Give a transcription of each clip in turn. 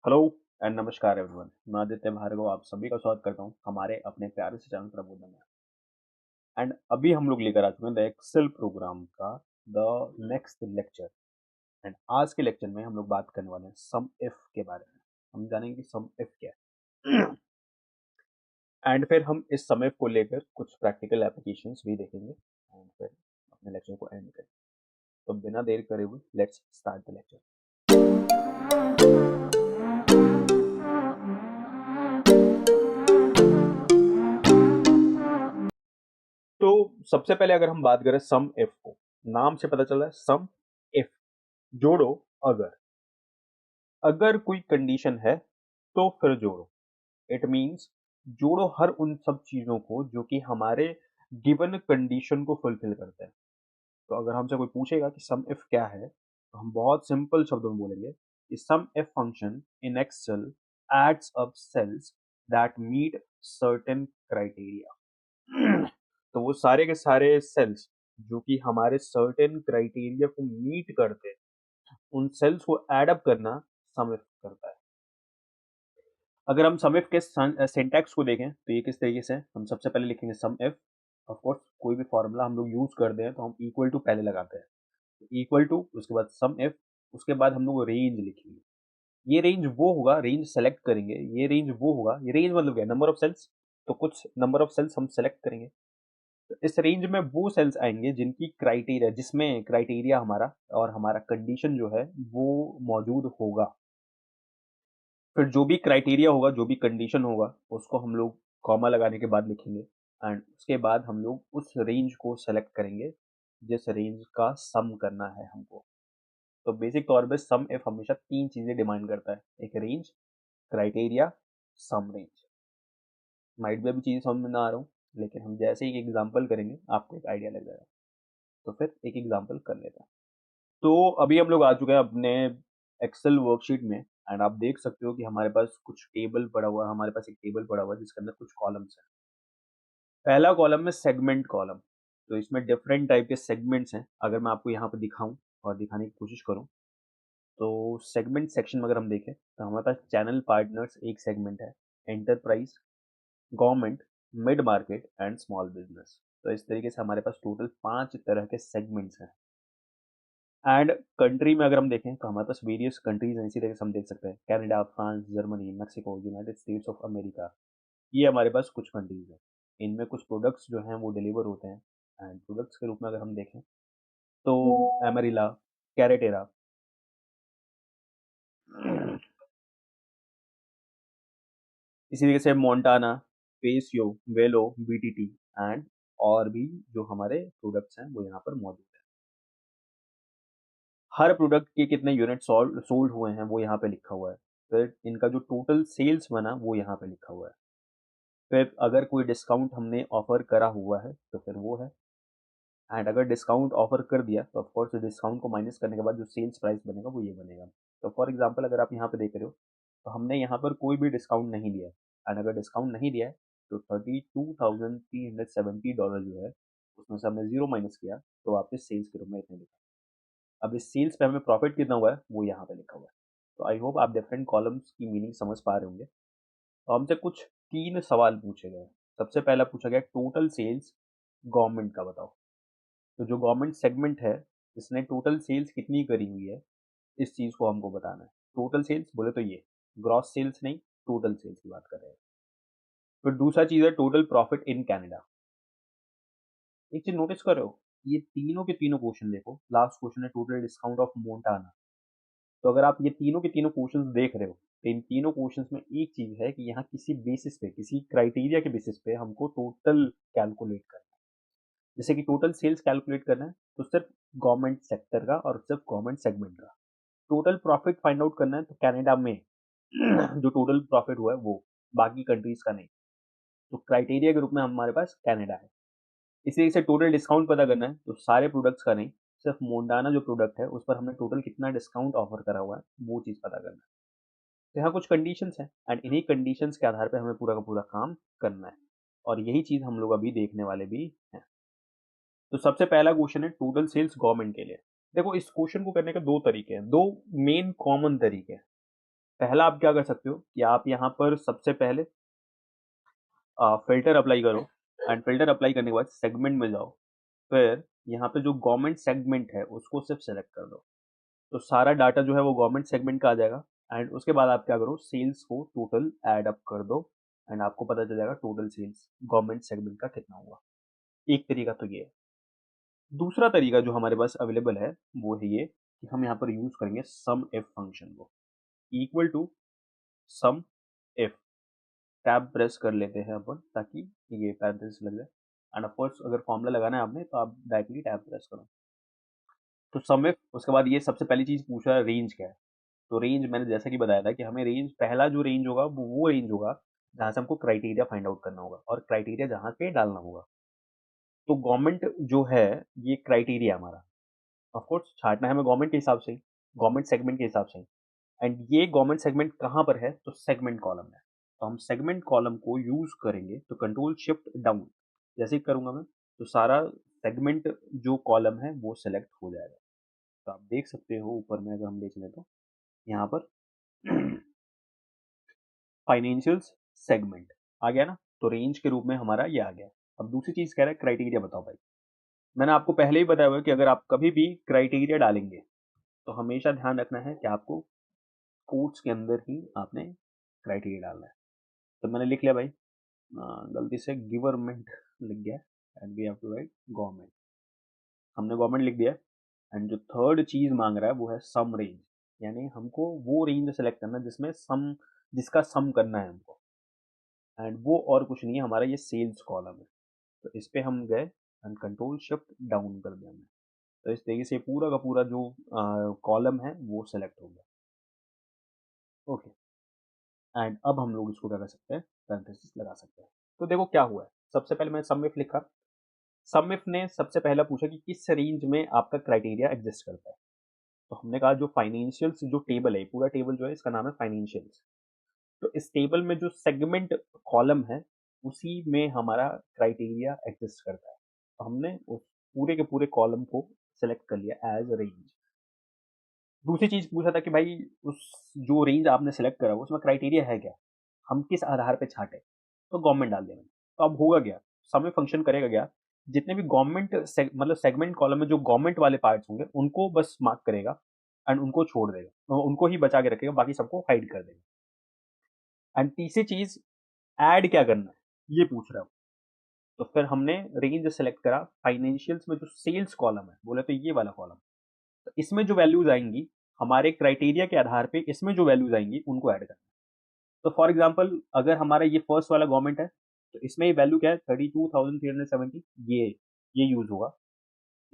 Hello and नमस्कार everyone. मैं आदित्य भार्गव आप सभी का स्वागत करता हूं हमारे अपने प्यारे से चैनल प्रबोधन में। एंड अभी हम लोग लेकर आ चुके हैं द एक्सेल प्रोग्राम का द नेक्स्ट लेक्चर। एंड आज के लेक्चर में हम लोग बात करने वाले हैं सम इफ के बारे में। हम जानेंगे कि सम इफ क्या है एंड फिर हम इस सम इफ को लेकर कुछ प्रैक्टिकल एप्लीकेशंस भी देखेंगे एंड फिर अपने लेक्चर को एंड करेंगे। तो बिना देर करे हुए लेट्स स्टार्ट द लेक्चर। तो सबसे पहले अगर हम बात करें सम इफ को, नाम से पता चल रहा है सम इफ, जोड़ो अगर। अगर कोई कंडीशन है तो फिर जोड़ो। इट मीन्स जोड़ो हर उन सब चीजों को जो कि हमारे गिवन कंडीशन को फुलफिल करते हैं। तो अगर हमसे कोई पूछेगा कि सम इफ क्या है तो हम बहुत सिंपल शब्दों में बोलेंगे कि sum if function in Excel adds up cells that meet certain criteria. तो वो सारे के सारे सेल्स जो कि हमारे सर्टेन क्राइटेरिया को मीट करते हैं, उन सेल्स को एड अप करना सम इफ करता है। अगर हम सम इफ के सिंटैक्स को देखें तो ये किस तरीके से है। हम सबसे पहले लिखेंगे सम इफ। ऑफ कोर्स कोई भी फॉर्मूला हम लोग यूज करते हैं तो हम इक्वल टू पहले लगाते हैं, इक्वल टू उसके बाद सम इफ, उसके बाद हम लोग रेंज लिखेंगे। ये रेंज वो होगा, रेंज सेलेक्ट करेंगे, ये रेंज वो होगा। ये रेंज मतलब क्या, नंबर ऑफ सेल्स। तो कुछ नंबर ऑफ सेल्स हम सेलेक्ट करेंगे, तो इस रेंज में वो सेल्स आएंगे जिनकी क्राइटेरिया, जिसमें क्राइटेरिया हमारा और हमारा कंडीशन जो है वो मौजूद होगा। फिर जो भी क्राइटेरिया होगा, जो भी कंडीशन होगा, उसको हम लोग कॉमा लगाने के बाद लिखेंगे एंड उसके बाद हम लोग उस रेंज को सेलेक्ट करेंगे जिस रेंज का सम करना है हमको। तो बेसिक तौर पे सम इफ हमेशा तीन चीजें डिमांड करता है, एक रेंज, क्राइटेरिया, सम रेंज। माइट भी अभी चीजें समझ में ना आ रहा हूँ, लेकिन हम जैसे ही एक एग्जाम्पल करेंगे आपको एक आइडिया लग जाएगा। तो फिर एक एग्जाम्पल कर लेते हैं। तो अभी हम लोग आ चुके हैं अपने एक्सेल वर्कशीट में एंड आप देख सकते हो कि हमारे पास कुछ टेबल पड़ा हुआ है। हमारे पास एक टेबल पड़ा हुआ है जिसके अंदर कुछ कॉलम्स हैं। पहला कॉलम में सेगमेंट कॉलम। तो इसमें डिफरेंट टाइप के सेगमेंट्स हैं। अगर मैं आपको यहाँ पर दिखाऊं और दिखाने की कोशिश करूं तो सेगमेंट सेक्शन में अगर हम देखें तो हमारे पास चैनल पार्टनर्स एक सेगमेंट है, enterprise, government, mid market and small business. तो इस तरीके से हमारे पास टोटल 5 तरह के सेगमेंट्स हैं। एंड कंट्री में अगर हम देखें तो हमारे पास वेरियस कंट्रीज हैं। इसी तरह से हम देख सकते हैं Canada, France, Germany, Mexico, United states of America. ये हमारे पास कुछ कंट्रीज हैं। इनमें कुछ प्रोडक्ट्स जो हैं वो डिलीवर होते हैं। एंड प्रोडक्ट्स के रूप में अगर हम देखें तो एमरिला, कैरेटेरा, इसी तरीके से मोंटाना, फेसियो, वेलो, बीटीटी एंड और भी जो हमारे प्रोडक्ट्स हैं वो यहाँ पर मौजूद है। हर प्रोडक्ट के कितने यूनिट सोल्ड हुए हैं वो यहाँ पे लिखा हुआ है। फिर इनका जो टोटल सेल्स बना वो यहाँ पे लिखा हुआ है। फिर अगर कोई डिस्काउंट हमने ऑफर करा हुआ है तो फिर वो है। एंड अगर डिस्काउंट ऑफर कर दिया तो ऑफकोर्स डिस्काउंट को माइनस करने के बाद जो सेल्स प्राइस बनेगा वो ये बनेगा। तो फॉर एग्जाम्पल अगर आप यहाँ पे देख रहे हो तो हमने यहाँ पर कोई भी डिस्काउंट नहीं दिया है। एंड अगर डिस्काउंट नहीं दिया है तो $32,370 जो है उसमें से हमने जीरो माइनस किया तो वापस सेल्स के रूप में इतने लिखा। अब इस सेल्स पे हमें प्रॉफिट कितना हुआ है वो यहाँ पे लिखा हुआ है। तो आई होप आप डिफरेंट कॉलम्स की मीनिंग समझ पा रहे होंगे। तो हमसे कुछ 3 सवाल पूछे गए। सबसे पहला पूछा गया टोटल सेल्स गवर्नमेंट का बताओ। तो जो गवर्नमेंट सेगमेंट है इसने टोटल सेल्स कितनी करी हुई है इस चीज को हमको बताना है। टोटल सेल्स बोले तो ये ग्रॉस सेल्स नहीं, टोटल सेल्स की बात कर रहे हैं। फिर दूसरा चीज है टोटल प्रॉफिट इन कनाडा। एक चीज नोटिस कर रहे हो, ये तीनों के तीनों क्वेश्चन देखो। लास्ट क्वेश्चन है टोटल डिस्काउंट ऑफ मोंटाना। तो अगर आप ये तीनों के तीनों क्वेश्चंस देख रहे हो तो इन तीनों क्वेश्चंस में एक चीज है कि यहाँ किसी बेसिस पे, किसी क्राइटेरिया के बेसिस पे हमको टोटल कैलकुलेट करना है। जैसे कि टोटल सेल्स कैलकुलेट करना है तो सिर्फ गवर्नमेंट सेक्टर का और सिर्फ गवर्नमेंट सेगमेंट का। टोटल प्रॉफिट फाइंड आउट करना है तो कनाडा में जो टोटल प्रॉफिट हुआ है वो, बाकी कंट्रीज का नहीं। तो क्राइटेरिया के रूप में हमारे पास कनाडा है। इसी से टोटल डिस्काउंट पता करना है तो सारे प्रोडक्ट्स का नहीं, सिर्फ मोंडाना जो प्रोडक्ट है उस पर हमने टोटल कितना डिस्काउंट ऑफर करा हुआ है वो चीज पता करना है। तो यहाँ कुछ कंडीशंस हैं एंड इन्हीं कंडीशंस के आधार पर हमें पूरा का पूरा काम करना है। और यही चीज हम लोग अभी देखने वाले भी हैं। तो सबसे पहला क्वेश्चन है टोटल सेल्स गवर्नमेंट के लिए। देखो इस क्वेश्चन को करने के दो तरीके हैं, दो मेन कॉमन तरीके हैं। पहला आप क्या कर सकते हो कि आप यहाँ पर सबसे पहले फिल्टर अप्लाई करो, एंड फिल्टर अप्लाई करने के बाद सेगमेंट में जाओ, फिर यहाँ पे जो गवर्नमेंट सेगमेंट है उसको सिर्फ सेलेक्ट कर दो, तो सारा डाटा जो है वो गवर्नमेंट सेगमेंट का आ जाएगा। एंड उसके बाद आप क्या करो, सेल्स को टोटल ऐड अप कर दो, एंड आपको पता चल जाएगा टोटल सेल्स गवर्नमेंट सेगमेंट का कितना हुआ। एक तरीका तो ये है। दूसरा तरीका जो हमारे पास अवेलेबल है वो है ये कि हम यहाँ पर यूज करेंगे सम इफ फंक्शन को, equal to sum if, tab press कर लेते हैं अपन ताकि ये पैरेंथेसिस लग जाए। एंड ऑफ कोर्स अगर फॉर्मूला लगाना है आपने तो आप डायरेक्टली टैब प्रेस करो। तो सम इफ, उसके बाद ये सबसे पहली चीज पूछ रहा है रेंज क्या है। तो रेंज मैंने जैसा कि बताया था कि हमें रेंज, पहला जो रेंज होगा वो रेंज होगा जहां से हमको क्राइटेरिया फाइंड आउट करना होगा, और क्राइटेरिया जहां पे डालना होगा। तो गवर्नमेंट जो है ये क्राइटेरिया हमारा, ऑफ कोर्स छांटना है हमें गवर्नमेंट के हिसाब से ही, गवर्नमेंट सेगमेंट के हिसाब से ही। एंड ये गवर्नमेंट सेगमेंट कहाँ पर है, तो सेगमेंट कॉलम है। तो हम सेगमेंट कॉलम को यूज करेंगे, तो कंट्रोल शिफ्ट डाउन जैसे ही करूंगा मैं, तो सारा सेगमेंट जो कॉलम है वो सेलेक्ट हो जाएगा। तो आप देख सकते हो ऊपर में अगर हम देख लें तो यहाँ पर फाइनेंशियल्स सेगमेंट आ गया ना, तो रेंज के रूप में हमारा ये आ गया। अब दूसरी चीज कह रहा है क्राइटेरिया बताओ भाई। मैंने आपको पहले ही बताया हुआ है कि अगर आप कभी भी क्राइटेरिया डालेंगे तो हमेशा ध्यान रखना है कि आपको कोट्स के अंदर ही आपने क्राइटेरिया डालना है। तो मैंने लिख लिया भाई, गलती से गवर्नमेंट लिख गया, and we have to write government. हमने गवर्नमेंट लिख दिया। एंड जो थर्ड चीज मांग रहा है वो है सम रेंज, यानी हमको वो रेंज सेलेक्ट करना है जिसमें सम, जिसका सम करना है हमको। एंड वो और कुछ नहीं है, हमारा ये सेल्स कॉलम है। तो इस पे हम गए एंड कंट्रोल शिफ्ट डाउन कर दिया हमने। तो इस तरीके से पूरा का पूरा जो कॉलम है वो सेलेक्ट हो गया। ओके, एंड अब हम लोग इसको क्या कर सकते हैं, पैरेंथेसिस लगा सकते हैं। तो देखो क्या हुआ है, सबसे पहले मैंने सम इफ लिखा। सम इफ ने सबसे पहला पूछा कि किस रेंज में आपका क्राइटेरिया एग्जिस्ट करता है। तो हमने कहा जो फाइनेंशियल्स जो टेबल है, पूरा टेबल जो है इसका नाम है फाइनेंशियल्स। तो इस टेबल में जो सेगमेंट कॉलम है उसी में हमारा क्राइटेरिया एग्जिस्ट करता है। तो हमने उस पूरे के पूरे कॉलम को सेलेक्ट कर लिया एज रेंज। दूसरी चीज पूछा था कि भाई उस जो रेंज आपने सेलेक्ट करा उसमें क्राइटेरिया है क्या, हम किस आधार पे छाटे। तो गवर्नमेंट डाल दिया मैंने। तो अब होगा क्या, समय फंक्शन करेगा क्या, जितने भी गवर्नमेंट मतलब सेगमेंट कॉलम में जो गवर्नमेंट वाले पार्ट्स होंगे उनको बस मार्क करेगा, एंड उनको छोड़ देगा, तो उनको ही बचा के रखेगा, बाकी सबको हाइड कर देगा। एंड तीसरी चीज, ऐड क्या करना है ये पूछ रहा हूँ। तो फिर हमने रेंज सेलेक्ट करा फाइनेंशियल्स में जो सेल्स कॉलम है, बोले तो ये वाला कॉलम। तो इसमें जो वैल्यूज आएंगी हमारे क्राइटेरिया के आधार पे, इसमें जो वैल्यूज आएंगी उनको ऐड करना है। तो फॉर एग्जाम्पल अगर हमारा ये फर्स्ट वाला गवर्नमेंट है तो इसमें ये वैल्यू क्या है, 32,370, ये यूज होगा।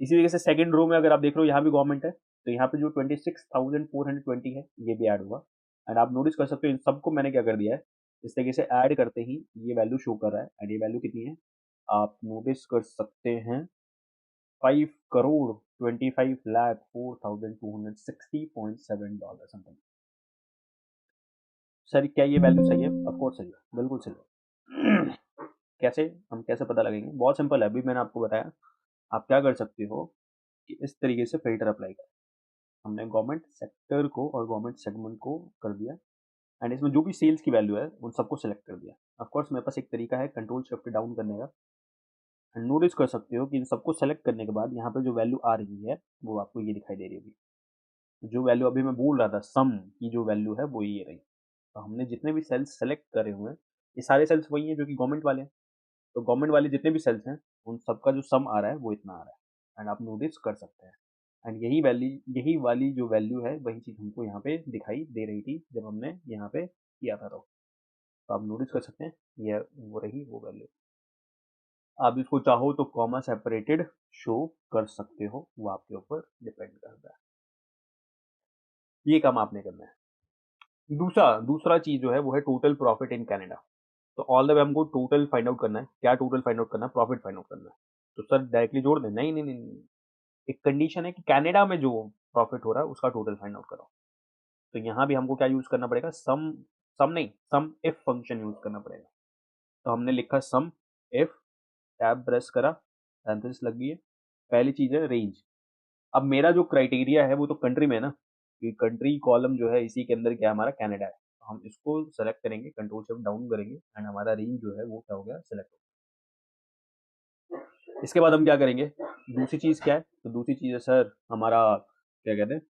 इसी तरीके से सेकंड रो में अगर आप देख रहे हो यहाँ भी गवर्नमेंट है, तो यहाँ पे जो 26,420 है ये भी ऐड होगा। एंड आप नोटिस कर सकते हो इन सबको मैंने क्या कर दिया है, इस तरीके से ऐड करते ही ये वैल्यू शो कर रहा है। एंड ये वैल्यू कितनी है आप नोटिस कर सकते हैं, 5,25,04,260.7 समथिंग। सर क्या ये वैल्यू सही है, ऑफ कोर्स सही है, बिल्कुल सही है। कैसे, हम कैसे पता लगेंगे, बहुत सिंपल है, अभी मैंने आपको बताया। आप क्या कर सकते हो कि इस तरीके से फिल्टर अप्लाई कर, हमने गवर्नमेंट सेक्टर को और गवर्नमेंट सेगमेंट को कर दिया, एंड इसमें जो भी सेल्स की वैल्यू है उन सबको सेलेक्ट कर दिया। ऑफ कोर्स मेरे पास एक तरीका है कंट्रोल शिफ्ट डाउन करने का, एंड नोटिस कर सकते हो कि इन सबको सेलेक्ट करने के बाद यहाँ पे जो वैल्यू आ रही है वो आपको ये दिखाई दे रही होगी। जो वैल्यू अभी मैं बोल रहा था सम की जो वैल्यू है वो ये रही। तो हमने जितने भी सेल्स सेलेक्ट करे हुए हैं ये सारे सेल्स वही हैं जो कि गवर्नमेंट वाले हैं। तो गवर्नमेंट वाले जितने भी सेल्स हैं उन सबका जो सम आ रहा है वो इतना आ रहा है, एंड आप नोटिस कर सकते हैं। एंड यही वाली जो वैल्यू है वही चीज़ हमको यहाँ पे दिखाई दे रही थी जब हमने यहाँ पे किया था। तो आप नोटिस कर सकते हैं ये वो रही वो वैल्यू। आप इसको चाहो तो कॉमा सेपरेटेड शो कर सकते हो, वो आपके ऊपर डिपेंड करता है। ये काम आपने करना है। दूसरा दूसरा चीज जो है वो है टोटल प्रॉफिट इन कनाडा। तो ऑल द वे हमको टोटल फाइंड आउट करना है, क्या टोटल फाइंड आउट करना है, प्रॉफिट फाइंड आउट करना है। तो सर डायरेक्टली जोड़ दें, नहीं नहीं नहीं नहीं, एक कंडीशन है कि कनाडा में जो प्रॉफिट हो रहा है उसका टोटल फाइंड आउट करो। तो यहाँ भी हमको क्या यूज करना पड़ेगा, सम, सम नहीं सम इफ फंक्शन यूज करना पड़ेगा। तो हमने लिखा सम इफ, टैब प्रेस करा, पैरेंथेसिस लग गई है। पहली चीज है रेंज। अब मेरा जो क्राइटेरिया है वो तो कंट्री में है ना, क्योंकि कंट्री कॉलम जो है इसी के अंदर क्या है, हमारा कनाडा है, तो हम इसको सेलेक्ट करेंगे, कंट्रोल शिफ्ट डाउन करेंगे एंड हमारा रेंज जो है वो क्या हो गया, सेलेक्ट हो गया। इसके बाद हम क्या करेंगे, दूसरी चीज़ क्या है, तो दूसरी चीज़ है सर हमारा क्या कहते हैं,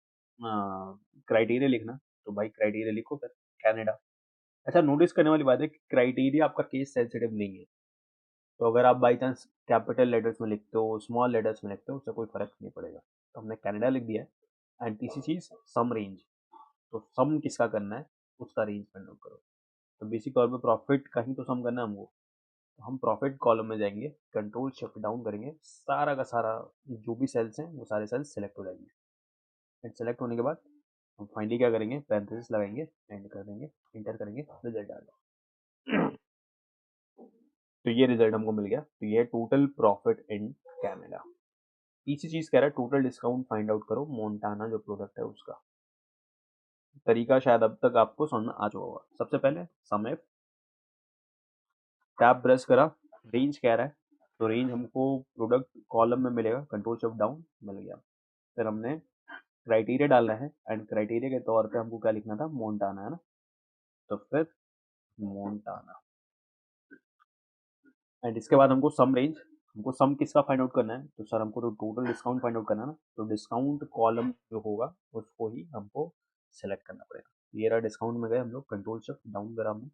क्राइटेरिया लिखना। तो भाई क्राइटेरिया लिखो फिर, कनाडा। अच्छा, नोटिस करने वाली बात है कि क्राइटेरिया आपका केस सेंसिटिव नहीं है, तो अगर आप बाई चांस कैपिटल लेटर्स में लिखते हो, स्मॉल लेटर्स में लिखते हो, उससे कोई फर्क नहीं पड़ेगा। तो हमने कनाडा लिख दिया है। एंड तीसरी चीज़ सम रेंज, तो सम किसका करना है, उसका रेंज फाइंड आउट करो। तो बेसिक तौर पे प्रॉफिट का ही तो सम करना है हमको। तो हम प्रॉफिट कॉलम में जाएंगे, कंट्रोल शिफ्ट डाउन करेंगे, सारा का सारा जो भी सेल्स हैं वो सारे सेल्स सेलेक्ट हो जाएंगे। एंड सेलेक्ट होने के बाद हम फाइनली क्या करेंगे, पैरेंथेसिस लगाएंगे, एंड कर देंगे, इंटर करेंगे, रिजल्ट डाल देंगे। तो ये रिजल्ट हमको मिल गया। तो ये टोटल प्रॉफिट इन कैनेडा। तीसरी चीज कह रहा है टोटल डिस्काउंट फाइंड आउट करो मोंटाना जो प्रोडक्ट है उसका। तरीका शायद अब तक आपको समझ में आ चुका होगा। सबसे पहले सम एफ, टैब प्रेस करा, रेंज कह रहा है, तो रेंज हमको प्रोडक्ट कॉलम में मिलेगा, कंट्रोल शिफ्ट डाउन मिल गया। फिर हमने क्राइटेरिया डालना है, एंड क्राइटेरिया के तौर पे हमको क्या लिखना था, मोंटाना, है ना। तो फिर मोंटाना, एंड इसके बाद हमको सम रेंज, हमको सम किसका फाइंड आउट करना है, तो सर हमको तो टोटल डिस्काउंट फाइंड आउट करना है ना, तो डिस्काउंट कॉलम जो होगा उसको ही हमको सेलेक्ट करना पड़ेगा। ये रहा डिस्काउंट में गए हम लोग, कंट्रोल शिफ्ट डाउन करा हमने,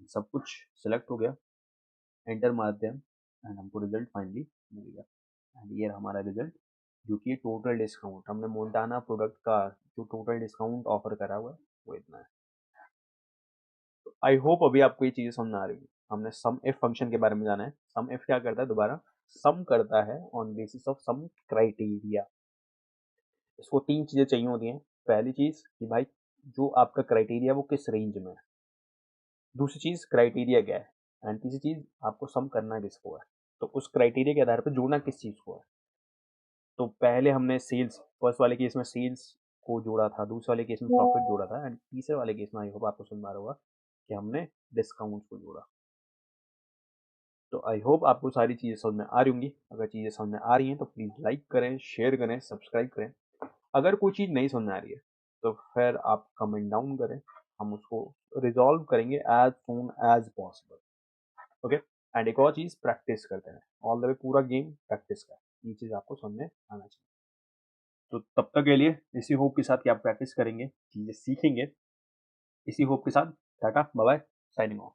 सब कुछ सिलेक्ट हो गया, एंटर मारते हैं एंड हमको रिजल्ट फाइनली मिल गया। एंड ये रहा हमारा रिजल्ट, जो कि टोटल डिस्काउंट हमने मोंटाना प्रोडक्ट का जो टोटल डिस्काउंट ऑफर करा हुआ है वो इतना है। आई होप अभी आपको ये चीज़ें समझ में आ रही है। हमने सम इफ फंक्शन के बारे में जाना है। सम इफ क्या करता है, दोबारा सम करता है on basis of some criteria. इसको तीन चीज़ें चाहिए होती हैं। पहली चीज़ कि भाई जो आपका क्राइटेरिया वो किस रेंज में है, दूसरी चीज़ क्राइटेरिया क्या है, एंड तीसरी चीज़ आपको सम करना किसको है, तो उस क्राइटेरिया के आधार पर जोड़ना किस चीज़ को है। तो पहले हमने सेल्स, फर्स्ट वाले केस में सेल्स को जोड़ा था, दूसरे वाले केस में प्रॉफिट जोड़ा था, एंड तीसरे वाले केस में आई होप आपको समझ में आ रहा होगा कि हमने डिस्काउंट को जोड़ा। तो आई होप आपको सारी चीज़ें समझ में आ रही होंगी। अगर चीज़ें समझ में आ रही हैं तो प्लीज़ लाइक करें, शेयर करें, सब्सक्राइब करें। अगर कोई चीज़ नहीं समझ में आ रही है तो फिर आप कमेंट डाउन करें, हम उसको रिजॉल्व करेंगे as soon as possible. Okay. And एक और चीज़, प्रैक्टिस करते हैं ऑल द वे, पूरा गेम प्रैक्टिस का, ये चीज़ आपको समझ में आना चाहिए। तो तब तक के लिए इसी होप के साथ कि आप प्रैक्टिस करेंगे, चीज़ें सीखेंगे, इसी होप के साथ tata bye bye, signing of.